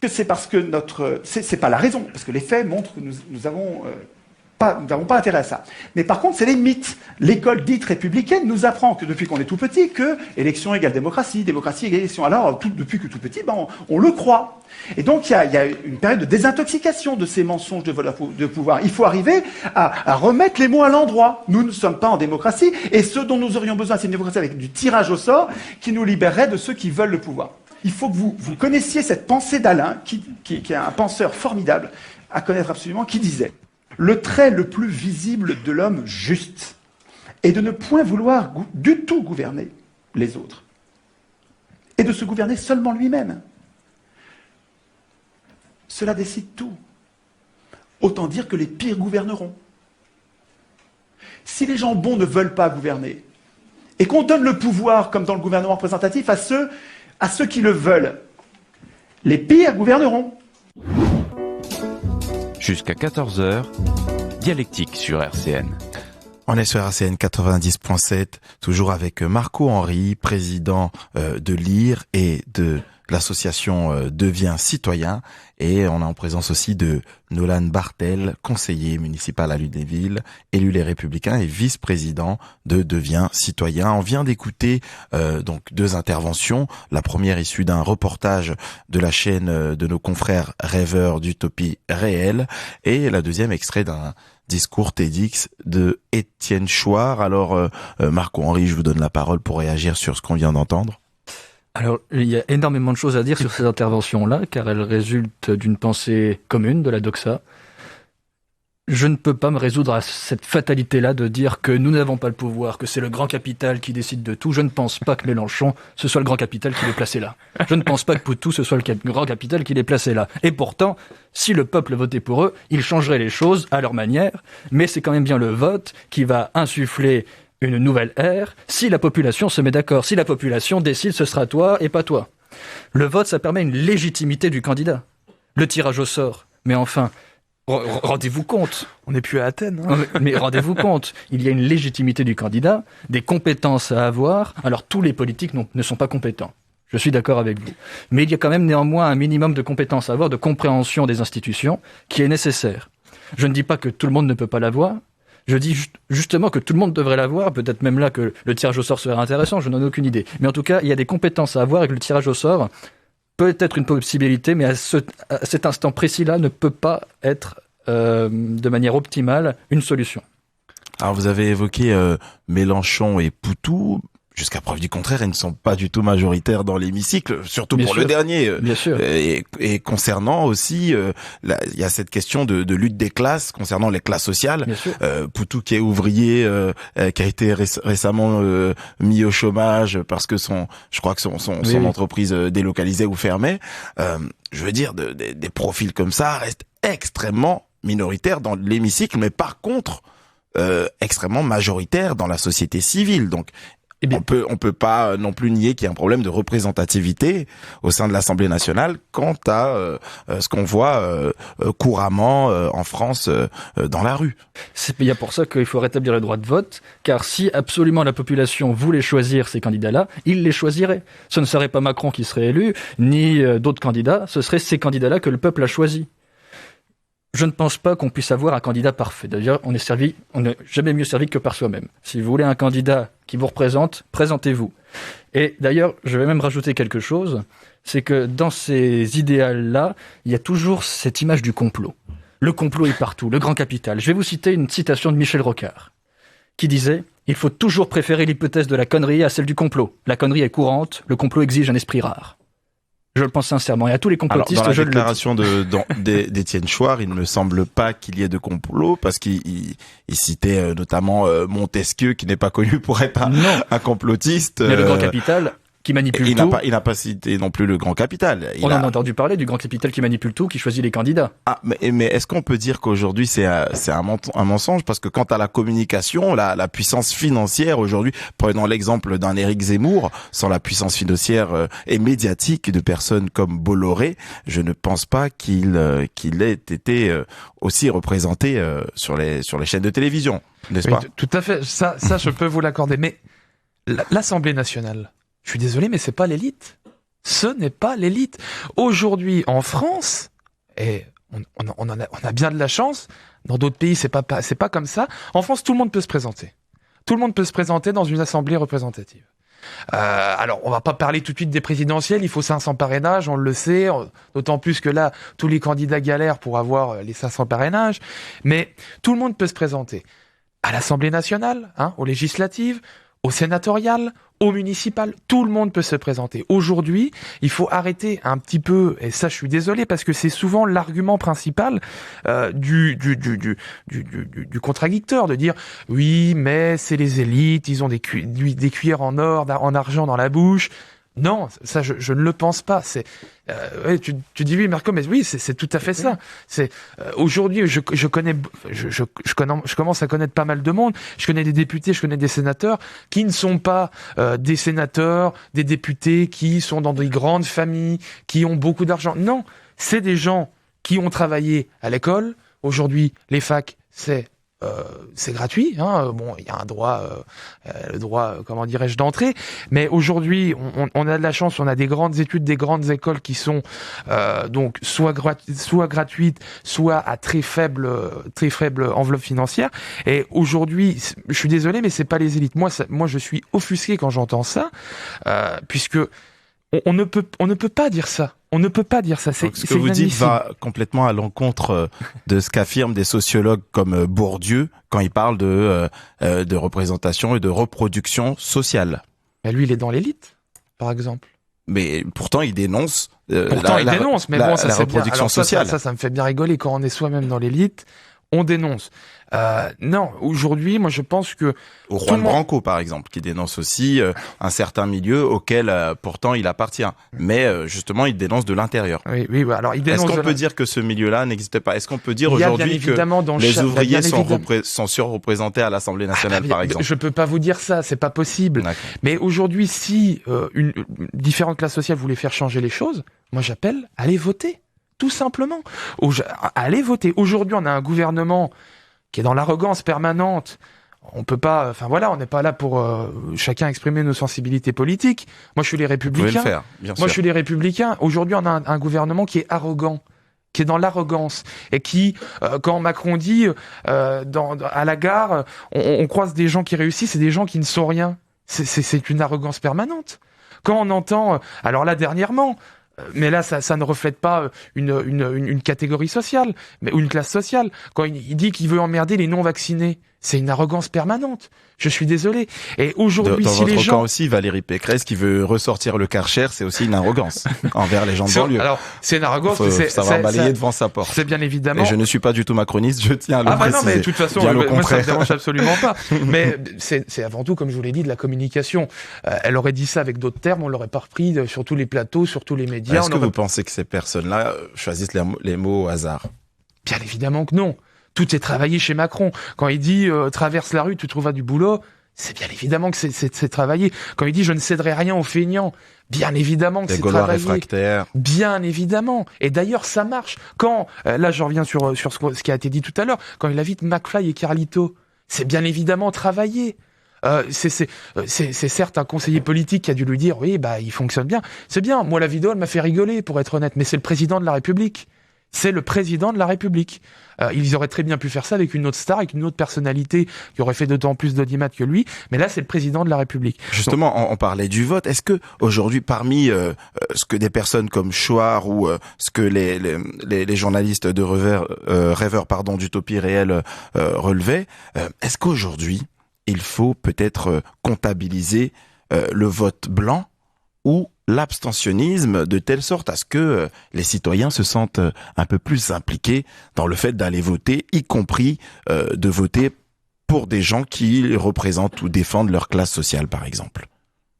Que c'est parce que c'est pas la raison, parce que les faits montrent que nous n'avons pas intérêt à ça. Mais par contre, c'est les mythes. L'école dite républicaine nous apprend que depuis qu'on est tout petit, que élection égale démocratie, démocratie égale élection. Alors, depuis que tout petit, on le croit. Et donc, il y a une période de désintoxication de ces mensonges de pouvoir. Il faut arriver à remettre les mots à l'endroit. Nous ne sommes pas en démocratie, et ce dont nous aurions besoin, c'est une démocratie avec du tirage au sort qui nous libérerait de ceux qui veulent le pouvoir. Il faut que vous connaissiez cette pensée d'Alain, qui est un penseur formidable, à connaître absolument, qui disait « Le trait le plus visible de l'homme juste est de ne point vouloir du tout gouverner les autres, et de se gouverner seulement lui-même. Cela décide tout. Autant dire que les pires gouverneront. Si les gens bons ne veulent pas gouverner, et qu'on donne le pouvoir, comme dans le gouvernement représentatif, à ceux qui le veulent, les pires gouverneront. » Jusqu'à 14h, Dialectique sur RCN. On est sur RCN 90.7, toujours avec Marco Henry, président de l'IR et de l'association Deviens Citoyen, et on est en présence aussi de Nolan Bartel, conseiller municipal à Lunéville, élu Les Républicains et vice-président de Deviens Citoyen. On vient d'écouter donc deux interventions, la première issue d'un reportage de la chaîne de nos confrères rêveurs d'utopie réelle, et la deuxième extrait d'un discours TEDx de Étienne Chouard. Alors Marco Henry, je vous donne la parole pour réagir sur ce qu'on vient d'entendre. Alors, il y a énormément de choses à dire sur ces interventions-là, car elles résultent d'une pensée commune de la doxa. Je ne peux pas me résoudre à cette fatalité-là de dire que nous n'avons pas le pouvoir, que c'est le grand capital qui décide de tout. Je ne pense pas que Mélenchon, ce soit le grand capital qui l'ait placé là. Je ne pense pas que Poutou, ce soit le grand capital qui l'ait placé là. Et pourtant, si le peuple votait pour eux, ils changeraient les choses à leur manière, mais c'est quand même bien le vote qui va insuffler une nouvelle ère, si la population se met d'accord, si la population décide ce sera toi et pas toi. Le vote, ça permet une légitimité du candidat. Le tirage au sort, mais enfin, rendez-vous compte. On n'est plus à Athènes. Hein. Mais rendez-vous compte, il y a une légitimité du candidat, des compétences à avoir. Alors tous les politiques ne sont pas compétents. Je suis d'accord avec vous. Mais il y a quand même néanmoins un minimum de compétences à avoir, de compréhension des institutions, qui est nécessaire. Je ne dis pas que tout le monde ne peut pas l'avoir. Je dis justement que tout le monde devrait l'avoir, peut-être même là que le tirage au sort serait intéressant, je n'en ai aucune idée. Mais en tout cas, il y a des compétences à avoir et que le tirage au sort peut être une possibilité, mais à cet instant précis-là ne peut pas être de manière optimale une solution. Alors vous avez évoqué Mélenchon et Poutou. Jusqu'à preuve du contraire, ils ne sont pas du tout majoritaires dans l'hémicycle, surtout Bien pour sûr. le dernier. Bien sûr. Et concernant aussi, il y a cette question de lutte des classes, concernant les classes sociales. Bien sûr. Poutou qui est ouvrier, qui a été récemment mis au chômage parce que je crois que son entreprise délocalisée ou fermée. Je veux dire, des profils comme ça restent extrêmement minoritaires dans l'hémicycle, mais par contre, extrêmement majoritaires dans la société civile. Donc, on peut pas non plus nier qu'il y a un problème de représentativité au sein de l'Assemblée nationale quant à ce qu'on voit couramment en France dans la rue. C'est bien pour ça qu'il faut rétablir le droit de vote, car si absolument la population voulait choisir ces candidats-là, il les choisirait. Ce ne serait pas Macron qui serait élu, ni d'autres candidats, ce seraient ces candidats-là que le peuple a choisis. Je ne pense pas qu'on puisse avoir un candidat parfait. D'ailleurs, on n'est jamais mieux servi que par soi-même. Si vous voulez un candidat qui vous représente, présentez-vous. Et d'ailleurs, je vais même rajouter quelque chose, c'est que dans ces idéals-là, il y a toujours cette image du complot. Le complot est partout, le grand capital. Je vais vous citer une citation de Michel Rocard, qui disait « Il faut toujours préférer l'hypothèse de la connerie à celle du complot. La connerie est courante, le complot exige un esprit rare. » Je le pense sincèrement. Et à tous les complotistes, Alors, dans je la le dis. déclaration d'Étienne Chouard, il ne me semble pas qu'il y ait de complot, parce qu'il citait notamment Montesquieu, qui n'est pas connu pour être un complotiste. Mais le grand capital qui manipule tout. Il n'a pas cité non plus le grand capital. On en a entendu parler du grand capital qui manipule tout, qui choisit les candidats. Ah, mais est-ce qu'on peut dire qu'aujourd'hui c'est un mensonge? Parce que quant à la communication, la puissance financière aujourd'hui, prenons l'exemple d'un Éric Zemmour, sans la puissance financière et médiatique de personnes comme Bolloré, je ne pense pas qu'il ait été aussi représenté sur les chaînes de télévision, n'est-ce pas? Tout à fait. Ça, je peux vous l'accorder. Mais l'Assemblée nationale, je suis désolé, mais c'est pas l'élite. Ce n'est pas l'élite. Aujourd'hui, en France, et on a bien de la chance. Dans d'autres pays, c'est pas comme ça. En France, tout le monde peut se présenter. Tout le monde peut se présenter dans une assemblée représentative. Alors, on va pas parler tout de suite des présidentielles. Il faut 500 parrainages, on le sait. D'autant plus que là, tous les candidats galèrent pour avoir les 500 parrainages. Mais tout le monde peut se présenter à l'Assemblée nationale, aux législatives, aux sénatoriales, aux municipales, tout le monde peut se présenter. Aujourd'hui, il faut arrêter un petit peu, et ça je suis désolé parce que c'est souvent l'argument principal du contradicteur, de dire oui mais c'est les élites, ils ont des cuillères en or, en argent dans la bouche. Non, ça je ne le pense pas. C'est tu dis oui Marco, mais oui c'est tout à fait ça. C'est aujourd'hui je commence à connaître pas mal de monde. Je connais des députés, je connais des sénateurs qui ne sont pas des sénateurs, des députés qui sont dans des grandes familles, qui ont beaucoup d'argent. Non, c'est des gens qui ont travaillé à l'école. Aujourd'hui, les facs, c'est gratuit, bon, il y a un droit, le droit, comment dirais-je, d'entrée. Mais aujourd'hui, on a de la chance, on a des grandes études, des grandes écoles qui sont donc soit gratuites, soit à très faible enveloppe financière. Et aujourd'hui, je suis désolé, mais c'est pas les élites. Moi, je suis offusqué quand j'entends ça, puisque on ne peut pas dire ça. On ne peut pas dire ça. Donc, ce que vous dites va complètement à l'encontre de ce qu'affirment des sociologues comme Bourdieu quand il parle de représentation et de reproduction sociale. Mais lui, il est dans l'élite, par exemple. Mais pourtant, il dénonce. Mais bon, ça la c'est reproduction bien. Alors, sociale. Ça me fait bien rigoler quand on est soi-même dans l'élite. On dénonce. Non, aujourd'hui, moi je pense que... Juan Branco, par exemple, qui dénonce aussi un certain milieu auquel pourtant il appartient. Mais justement, il dénonce de l'intérieur. Oui, alors il dénonce... Est-ce qu'on peut dire que ce milieu-là n'existe pas? Est-ce qu'on peut dire aujourd'hui que les ouvriers sont surreprésentés à l'Assemblée nationale, par exemple? Je peux pas vous dire ça, c'est pas possible. D'accord. Mais aujourd'hui, si une différentes classes sociales voulaient faire changer les choses, moi j'appelle, allez voter. Tout simplement. Allez voter. Aujourd'hui, on a un gouvernement qui est dans l'arrogance permanente. On peut pas, on n'est pas là pour chacun exprimer nos sensibilités politiques. Moi, je suis les Républicains. Vous pouvez le faire, bien sûr. Moi, je suis les Républicains. Aujourd'hui, on a un gouvernement qui est arrogant, qui est dans l'arrogance et qui, quand Macron dit à la gare, on croise des gens qui réussissent et des gens qui ne sont rien. C'est une arrogance permanente. Quand on entend, alors là dernièrement. Mais là, ça ne reflète pas une catégorie sociale, ou une classe sociale. Quand il dit qu'il veut emmerder les non-vaccinés, c'est une arrogance permanente. Je suis désolé. Et aujourd'hui, si les gens... Dans votre camp aussi, Valérie Pécresse qui veut ressortir le Karcher, c'est aussi une arrogance envers les gens de banlieue. Alors, c'est une arrogance. Il faut savoir balayer devant sa porte. C'est bien évidemment. Et je ne suis pas du tout macroniste, je tiens à le préciser. Non, mais de toute façon, moi, ça me dérange absolument pas. Mais c'est avant tout, comme je vous l'ai dit, de la communication. Elle aurait dit ça avec d'autres termes, on l'aurait pas repris sur tous les plateaux, sur tous les médias. Est-ce que vous pensez que ces personnes-là choisissent les mots au hasard? Bien évidemment que non. Tout est travaillé chez Macron. Quand il dit traverse la rue, tu trouveras du boulot, c'est bien évidemment que c'est travaillé. Quand il dit je ne céderai rien aux feignants, bien évidemment que c'est travaillé. Réfractaires. Bien évidemment. Et d'ailleurs, ça marche. Quand là, je reviens sur ce qui a été dit tout à l'heure, quand il invite McFly et Carlito, c'est bien évidemment travaillé. C'est certes un conseiller politique qui a dû lui dire oui, il fonctionne bien. C'est bien. Moi, la vidéo, elle m'a fait rigoler, pour être honnête. Mais c'est le président de la République. C'est le président de la République. Ils auraient très bien pu faire ça avec une autre star, avec une autre personnalité qui aurait fait d'autant plus d'audimat que lui. Mais là, c'est le président de la République. Justement, on parlait du vote. Est-ce que aujourd'hui, parmi ce que des personnes comme Chouard ou ce que les journalistes de rêveurs d'Utopie réelle relevaient, est-ce qu'aujourd'hui, il faut peut-être comptabiliser le vote blanc ou l'abstentionnisme de telle sorte à ce que les citoyens se sentent un peu plus impliqués dans le fait d'aller voter, y compris de voter pour des gens qui représentent ou défendent leur classe sociale, par exemple.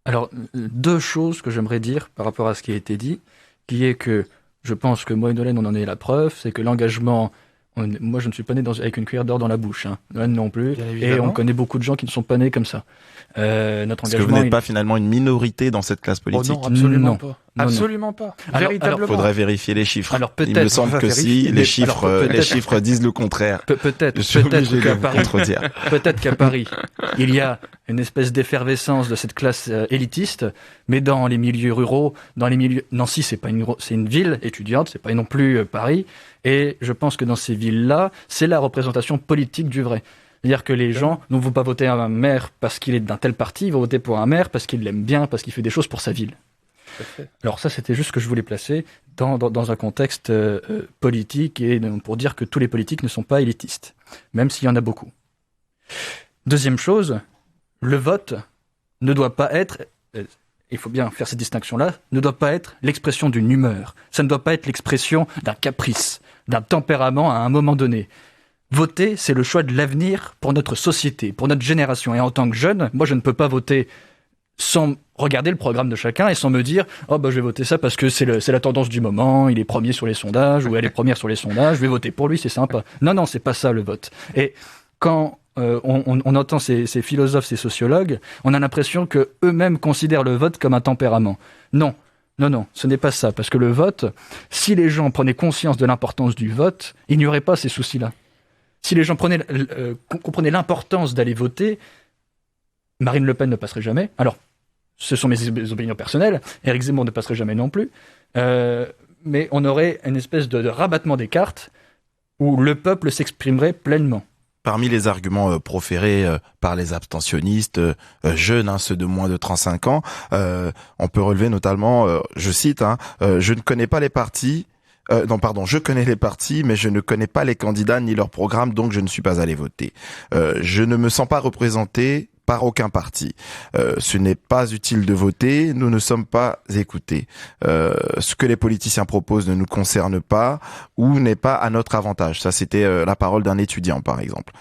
Alors, deux choses que j'aimerais dire par rapport à ce qui a été dit, qui est que je pense que moi et Nolwenn, on en est la preuve, c'est que l'engagement... Moi, je ne suis pas né avec une cuillère d'or dans la bouche, hein. Nolwenn non plus, et on connaît beaucoup de gens qui ne sont pas nés comme ça. Notre Est-ce que vous n'êtes pas finalement une minorité dans cette classe politique? Oh non, absolument pas. Non, absolument pas. Véritablement. Il faudrait vérifier les chiffres. Alors peut-être. Il me semble que si les chiffres disent le contraire. Peut-être qu'à Paris, il y a une espèce d'effervescence de cette classe élitiste, mais dans les milieux ruraux, Nancy, c'est une ville étudiante, c'est pas non plus Paris, et je pense que dans ces villes-là, c'est la représentation politique du vrai. C'est-à-dire que les gens ne vont pas voter un maire parce qu'il est d'un tel parti, ils vont voter pour un maire parce qu'il l'aime bien, parce qu'il fait des choses pour sa ville. Alors ça, c'était juste ce que je voulais placer dans un contexte politique et pour dire que tous les politiques ne sont pas élitistes, même s'il y en a beaucoup. Deuxième chose, le vote ne doit pas être, il faut bien faire cette distinction-là, ne doit pas être l'expression d'une humeur. Ça ne doit pas être l'expression d'un caprice, d'un tempérament à un moment donné. Voter, c'est le choix de l'avenir pour notre société, pour notre génération. Et en tant que jeune, moi, je ne peux pas voter sans regarder le programme de chacun et sans me dire « Oh, je vais voter ça parce que c'est la tendance du moment, il est premier sur les sondages ou elle est première sur les sondages, je vais voter pour lui, c'est sympa. » Non, c'est pas ça le vote. Et quand on entend ces philosophes, ces sociologues, on a l'impression qu'eux-mêmes considèrent le vote comme un tempérament. Non, ce n'est pas ça. Parce que le vote, si les gens prenaient conscience de l'importance du vote, il n'y aurait pas ces soucis-là. Si les gens comprenaient l'importance d'aller voter, Marine Le Pen ne passerait jamais. Alors, ce sont mes opinions personnelles. Éric Zemmour ne passerait jamais non plus. Mais on aurait une espèce de rabattement des cartes où le peuple s'exprimerait pleinement. Parmi les arguments proférés par les abstentionnistes jeunes, ceux de moins de 35 ans, on peut relever notamment, je cite, je ne connais pas les partis. Je connais les partis, mais je ne connais pas les candidats ni leur programme, donc je ne suis pas allé voter. Je ne me sens pas représenté par aucun parti. Ce n'est pas utile de voter, nous ne sommes pas écoutés. Ce que les politiciens proposent ne nous concerne pas ou n'est pas à notre avantage. Ça, c'était la parole d'un étudiant, par exemple.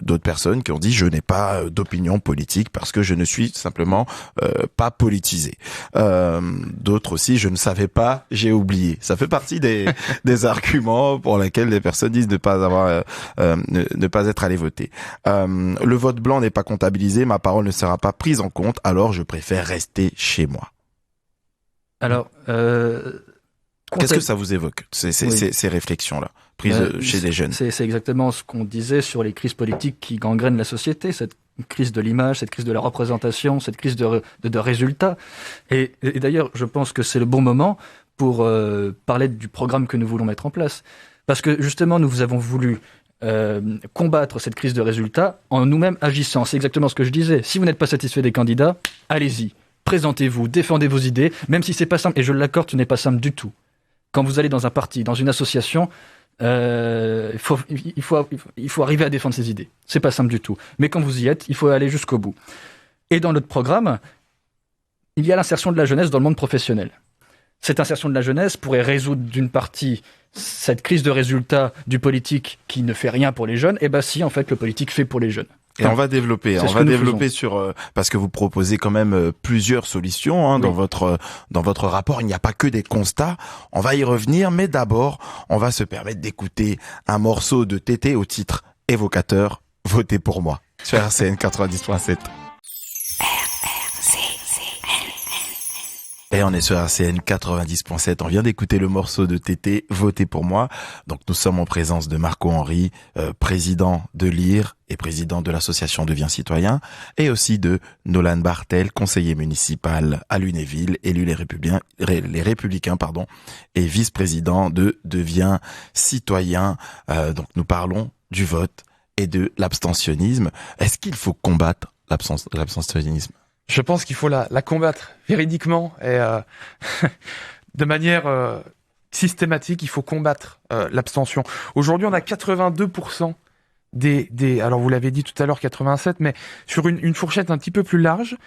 D'autres personnes qui ont dit « je n'ai pas d'opinion politique parce que je ne suis simplement pas politisé ». D'autres aussi « je ne savais pas, j'ai oublié ». Ça fait partie des arguments pour lesquels les personnes disent ne pas être allées voter. Le vote blanc n'est pas comptabilisé, ma parole ne sera pas prise en compte, alors je préfère rester chez moi. Alors, qu'est-ce que ça vous évoque, ces réflexions-là, prises chez les jeunes? C'est exactement ce qu'on disait sur les crises politiques qui gangrènent la société, cette crise de l'image, cette crise de la représentation, cette crise de résultats. Et d'ailleurs, je pense que c'est le bon moment pour parler du programme que nous voulons mettre en place. Parce que justement, nous avons voulu combattre cette crise de résultats en nous-mêmes agissant. C'est exactement ce que je disais. Si vous n'êtes pas satisfait des candidats, allez-y. Présentez-vous, défendez vos idées, même si c'est pas simple. Et je l'accorde, ce n'est pas simple du tout. Quand vous allez dans un parti, dans une association, il faut arriver à défendre ses idées. C'est pas simple du tout. Mais quand vous y êtes, il faut aller jusqu'au bout. Et dans notre programme, il y a l'insertion de la jeunesse dans le monde professionnel. Cette insertion de la jeunesse pourrait résoudre d'une partie cette crise de résultats du politique qui ne fait rien pour les jeunes. Et si, en fait, le politique fait pour les jeunes. Et on va développer sur parce que vous proposez quand même plusieurs solutions dans votre rapport. Il n'y a pas que des constats. On va y revenir, mais d'abord, on va se permettre d'écouter un morceau de Tété au titre évocateur. Votez pour moi sur RCN 90.7. Et on est sur RCN 90.7. On vient d'écouter le morceau de Tété, Votez pour moi. Donc nous sommes en présence de Marco Henry, président de l'IR et président de l'association Deviens Citoyen, et aussi de Nolan Bartel, conseiller municipal à Lunéville, élu les Républicains, et vice-président de Deviens Citoyen. Donc nous parlons du vote et de l'abstentionnisme. Est-ce qu'il faut combattre l'abstentionnisme? Je pense qu'il faut la combattre véridiquement et de manière systématique. Il faut combattre l'abstention. Aujourd'hui, on a 82% alors vous l'avez dit tout à l'heure, 87, mais sur une fourchette un petit peu plus large,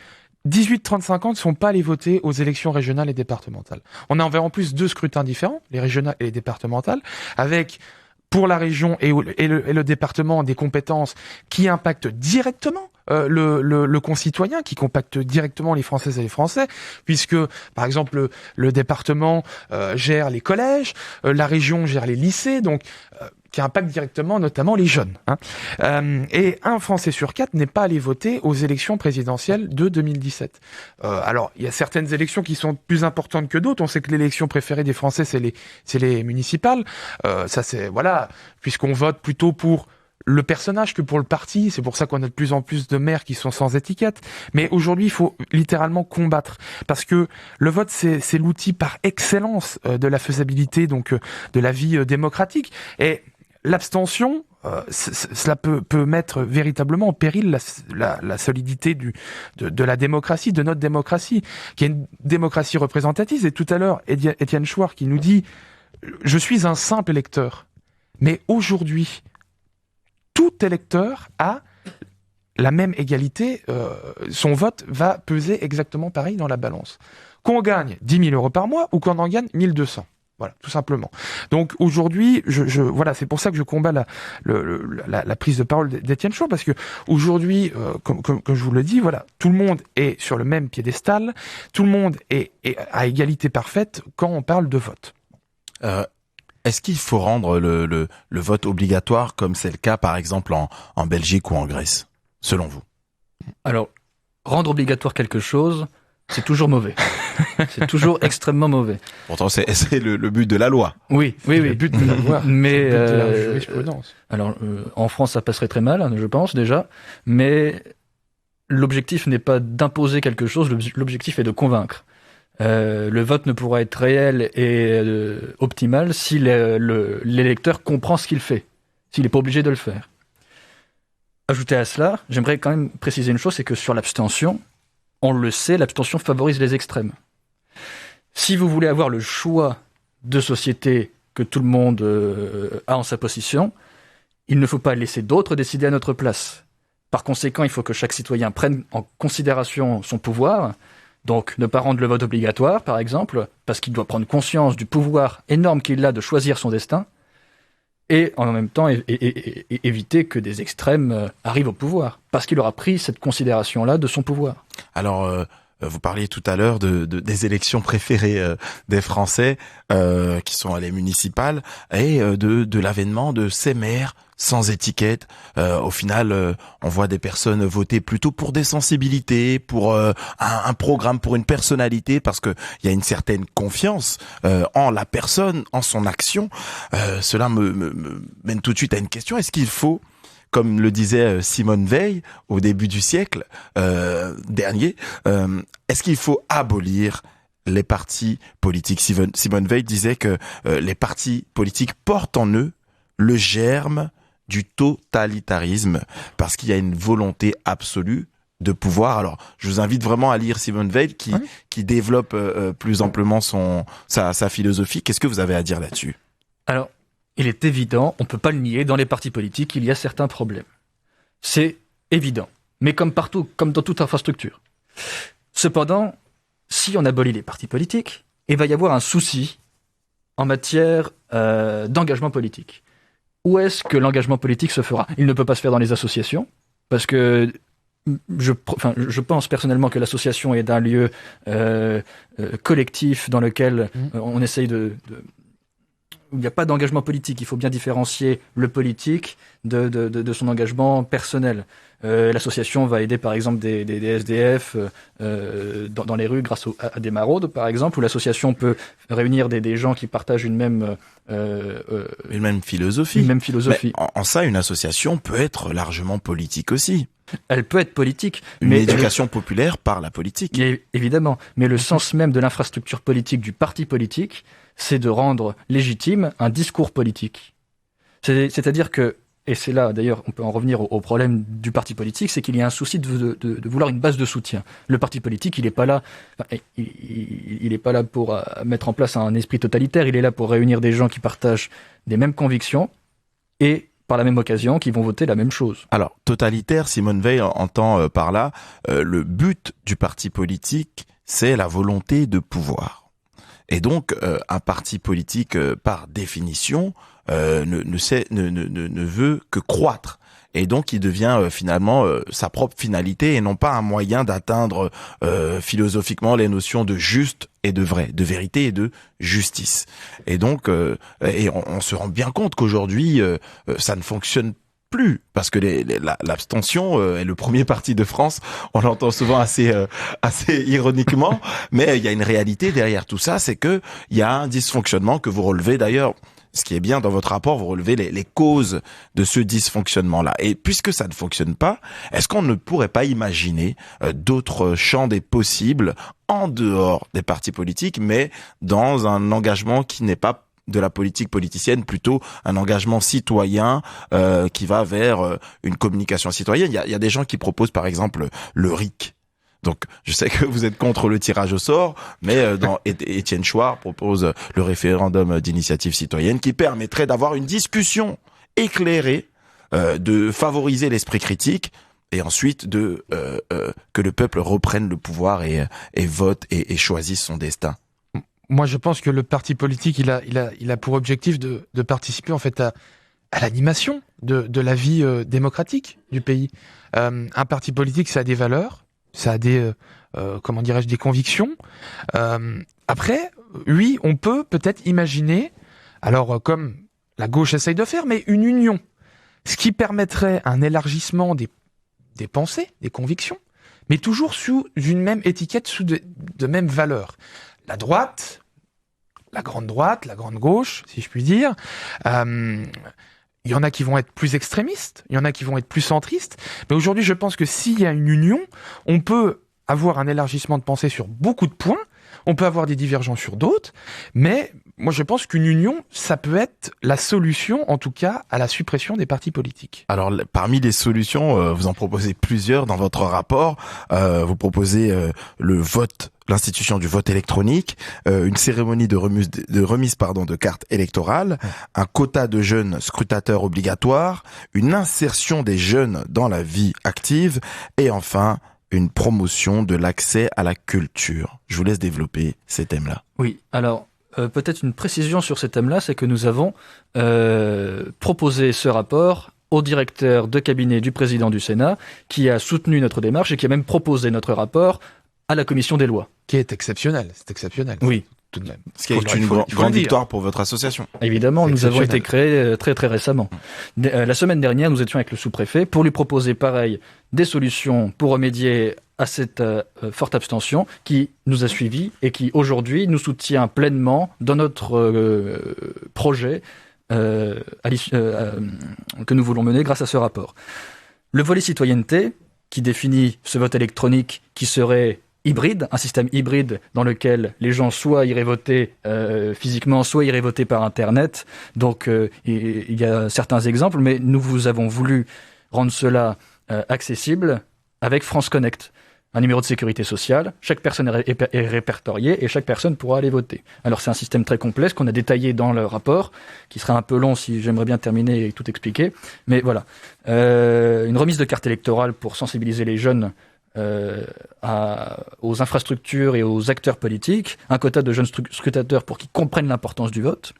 18-35 ans ne sont pas allés voter aux élections régionales et départementales. On a en plus 2 scrutins différents, les régionales et les départementales, avec pour la région et le département des compétences qui impactent directement le concitoyen, qui impactent directement les Françaises et les Français, puisque par exemple le département gère les collèges, la région gère les lycées, donc qui impacte directement notamment les jeunes. Et un Français sur 4 n'est pas allé voter aux élections présidentielles de 2017. Alors, il y a certaines élections qui sont plus importantes que d'autres. On sait que l'élection préférée des Français, c'est les municipales. Ça, c'est voilà, puisqu'on vote plutôt pour le personnage que pour le parti. C'est pour ça qu'on a de plus en plus de maires qui sont sans étiquette. Mais aujourd'hui, il faut littéralement combattre. Parce que le vote, c'est l'outil par excellence de la faisabilité, donc de la vie démocratique. Et l'abstention, cela peut mettre véritablement en péril la solidité de la démocratie, de notre démocratie, qui est une démocratie représentative. Et tout à l'heure, Étienne Chouard qui nous dit « Je suis un simple électeur ». Mais aujourd'hui, tout électeur a la même égalité, son vote va peser exactement pareil dans la balance. Qu'on gagne 10 000 € par mois ou qu'on en gagne 1 200. Voilà, tout simplement. Donc aujourd'hui, voilà, c'est pour ça que je combats la prise de parole d'Étienne Chouard, parce que aujourd'hui, comme je vous le dis, voilà, tout le monde est sur le même piédestal, tout le monde est à égalité parfaite quand on parle de vote. Est-ce qu'il faut rendre le vote obligatoire comme c'est le cas par exemple en Belgique ou en Grèce, selon vous? Alors, rendre obligatoire quelque chose, c'est toujours mauvais. C'est toujours extrêmement mauvais. Pourtant, c'est le but de la loi. Oui. Le but de la loi. Mais le but de la jurisprudence. Alors, en France, ça passerait très mal, je pense déjà. Mais l'objectif n'est pas d'imposer quelque chose. L'objectif est de convaincre. Le vote ne pourra être réel et optimal si l'électeur comprend ce qu'il fait, s'il n'est pas obligé de le faire. Ajouté à cela, j'aimerais quand même préciser une chose, c'est que sur l'abstention, on le sait, l'abstention favorise les extrêmes. Si vous voulez avoir le choix de société que tout le monde a en sa possession, il ne faut pas laisser d'autres décider à notre place. Par conséquent, il faut que chaque citoyen prenne en considération son pouvoir. Donc, ne pas rendre le vote obligatoire, par exemple, parce qu'il doit prendre conscience du pouvoir énorme qu'il a de choisir son destin, et en même temps éviter que des extrêmes arrivent au pouvoir, parce qu'il aura pris cette considération-là de son pouvoir. Alors, vous parliez tout à l'heure des élections préférées des Français, qui sont les municipales, et de l'avènement de ces maires sans étiquette. Au final, on voit des personnes voter plutôt pour des sensibilités, pour un programme, pour une personnalité, parce que il y a une certaine confiance en la personne, en son action. Cela me mène tout de suite à une question. Est-ce qu'il faut, comme le disait Simone Veil au début du siècle dernier, est-ce qu'il faut abolir les partis politiques? Simone Veil disait que les partis politiques portent en eux le germe du totalitarisme, parce qu'il y a une volonté absolue de pouvoir. Alors, je vous invite vraiment à lire Simone Veil qui développe plus amplement sa philosophie. Qu'est-ce que vous avez à dire là-dessus? Alors, il est évident, on ne peut pas le nier, dans les partis politiques, il y a certains problèmes. C'est évident, mais comme partout, comme dans toute infrastructure. Cependant, si on abolit les partis politiques, il va y avoir un souci en matière d'engagement politique. Où est-ce que l'engagement politique se fera? Il ne peut pas se faire dans les associations, parce que je pense personnellement que l'association est un lieu collectif dans lequel on essaye où il n'y a pas d'engagement politique. Il faut bien différencier le politique de son engagement personnel. L'association va aider par exemple des SDF dans les rues grâce à des maraudes par exemple, où l'association peut réunir des gens qui partagent une même philosophie. Mais en ça, une association peut être largement politique aussi. Elle peut être politique. Une éducation populaire par la politique. Évidemment. Mais le sens même de l'infrastructure politique, du parti politique, c'est de rendre légitime un discours politique. C'est-à-dire que, et c'est là d'ailleurs on peut en revenir au problème du parti politique, c'est qu'il y a un souci de vouloir une base de soutien. Le parti politique, il n'est pas là, il est pas là pour mettre en place un esprit totalitaire, il est là pour réunir des gens qui partagent des mêmes convictions et par la même occasion qui vont voter la même chose. Alors, totalitaire, Simone Veil entend par là, le but du parti politique, c'est la volonté de pouvoir. Et donc, un parti politique, par définition, ne veut que croître. Et donc, il devient finalement sa propre finalité et non pas un moyen d'atteindre philosophiquement les notions de juste et de vrai, de vérité et de justice. Et donc, on se rend bien compte qu'aujourd'hui, ça ne fonctionne plus, parce que l'abstention est le premier parti de France. On l'entend souvent assez ironiquement, mais il y a une réalité derrière tout ça, c'est que il y a un dysfonctionnement que vous relevez d'ailleurs. Ce qui est bien dans votre rapport, vous relevez les causes de ce dysfonctionnement-là. Et puisque ça ne fonctionne pas, est-ce qu'on ne pourrait pas imaginer d'autres champs des possibles en dehors des partis politiques, mais dans un engagement qui n'est pas de la politique politicienne, plutôt un engagement citoyen qui va vers une communication citoyenne. Il y a des gens qui proposent par exemple le RIC. Donc, je sais que vous êtes contre le tirage au sort, mais Étienne Chouard propose le référendum d'initiative citoyenne qui permettrait d'avoir une discussion éclairée, de favoriser l'esprit critique et ensuite que le peuple reprenne le pouvoir et vote et choisisse son destin. Moi, je pense que le parti politique, il a pour objectif de participer en fait à l'animation de la vie démocratique du pays. Un parti politique, ça a des valeurs. Ça a des des convictions. Après, oui, on peut peut-être imaginer, alors comme la gauche essaye de faire, mais une union, ce qui permettrait un élargissement des pensées, des convictions, mais toujours sous une même étiquette, sous de mêmes valeurs. La droite, la grande gauche, si je puis dire. Il y en a qui vont être plus extrémistes, il y en a qui vont être plus centristes. Mais aujourd'hui, je pense que s'il y a une union, on peut avoir un élargissement de pensée sur beaucoup de points, on peut avoir des divergences sur d'autres, mais moi je pense qu'une union, ça peut être la solution, en tout cas, à la suppression des partis politiques. Alors, parmi les solutions, vous en proposez plusieurs dans votre rapport. Vous proposez l'institution du vote électronique, une cérémonie de remise de cartes électorales, un quota de jeunes scrutateurs obligatoire, une insertion des jeunes dans la vie active et enfin une promotion de l'accès à la culture. Je vous laisse développer ces thèmes-là. Oui, alors peut-être une précision sur ces thèmes-là, c'est que nous avons proposé ce rapport au directeur de cabinet du président du Sénat, qui a soutenu notre démarche et qui a même proposé notre rapport à la commission des lois. Qui est exceptionnel, c'est exceptionnel. Oui. Tout de même. Ce qui est une grande victoire pour votre association. Évidemment, nous avons été créés très très récemment. La semaine dernière, nous étions avec le sous-préfet pour lui proposer pareil des solutions pour remédier à cette forte abstention qui nous a suivis et qui aujourd'hui nous soutient pleinement dans notre projet que nous voulons mener grâce à ce rapport. Le volet citoyenneté qui définit ce vote électronique qui serait hybride, un système hybride dans lequel les gens soit iraient voter physiquement, soit iraient voter par Internet. Donc il y a certains exemples, mais nous avons voulu rendre cela accessible avec France Connect. Un numéro de sécurité sociale, chaque personne est répertoriée et chaque personne pourra aller voter. Alors c'est un système très complexe qu'on a détaillé dans le rapport, qui sera un peu long si j'aimerais bien terminer et tout expliquer. Mais voilà, une remise de carte électorale pour sensibiliser les jeunes aux infrastructures et aux acteurs politiques, un quota de jeunes scrutateurs pour qu'ils comprennent l'importance du vote.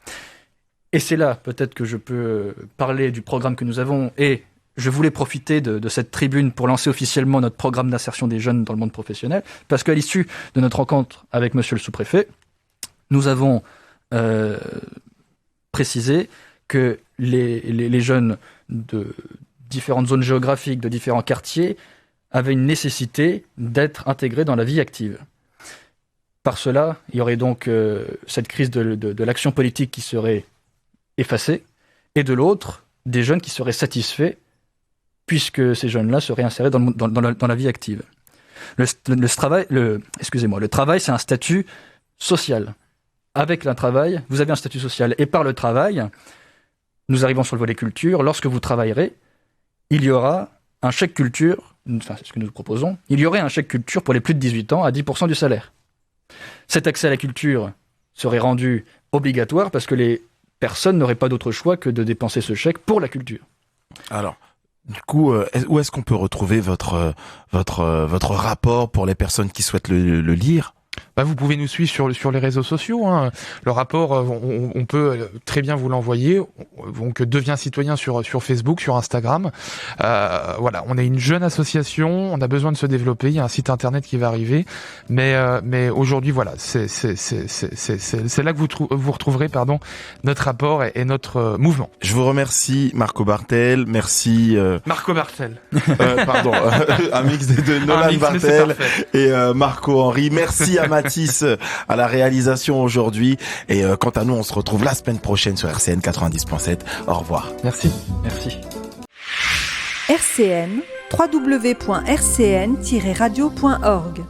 Et c'est là peut-être que je peux parler du programme que nous avons et je voulais profiter de cette tribune pour lancer officiellement notre programme d'insertion des jeunes dans le monde professionnel, parce qu'à l'issue de notre rencontre avec monsieur le sous-préfet, nous avons précisé que les jeunes de différentes zones géographiques, de différents quartiers, avaient une nécessité d'être intégrés dans la vie active. Par cela, il y aurait donc cette crise de l'action politique qui serait effacée, et de l'autre, des jeunes qui seraient satisfaits puisque ces jeunes-là seraient insérés dans la vie active. Le travail, c'est un statut social. Avec un travail, vous avez un statut social. Et par le travail, nous arrivons sur le volet culture, lorsque vous travaillerez, il y aura un chèque culture, enfin c'est ce que nous proposons, il y aurait un chèque culture pour les plus de 18 ans à 10% du salaire. Cet accès à la culture serait rendu obligatoire parce que les personnes n'auraient pas d'autre choix que de dépenser ce chèque pour la culture. Alors, du coup, où est-ce qu'on peut retrouver votre rapport pour les personnes qui souhaitent le lire? Vous pouvez nous suivre sur les réseaux sociaux. Hein. Le rapport, on peut très bien vous l'envoyer. Donc, Deviens citoyen sur Facebook, sur Instagram. Voilà, on est une jeune association. On a besoin de se développer. Il y a un site internet qui va arriver. Mais aujourd'hui, voilà, c'est là que vous retrouverez, notre rapport et notre mouvement. Je vous remercie, Marco Bartel. Merci. Marco Bartel. Pardon, un mix des deux, Nolan Bartel et Marco Henry. Merci à Mathis à la réalisation aujourd'hui. Et quant à nous, on se retrouve la semaine prochaine sur RCN 90.7. Au revoir. Merci. RCN, www.rcn-radio.org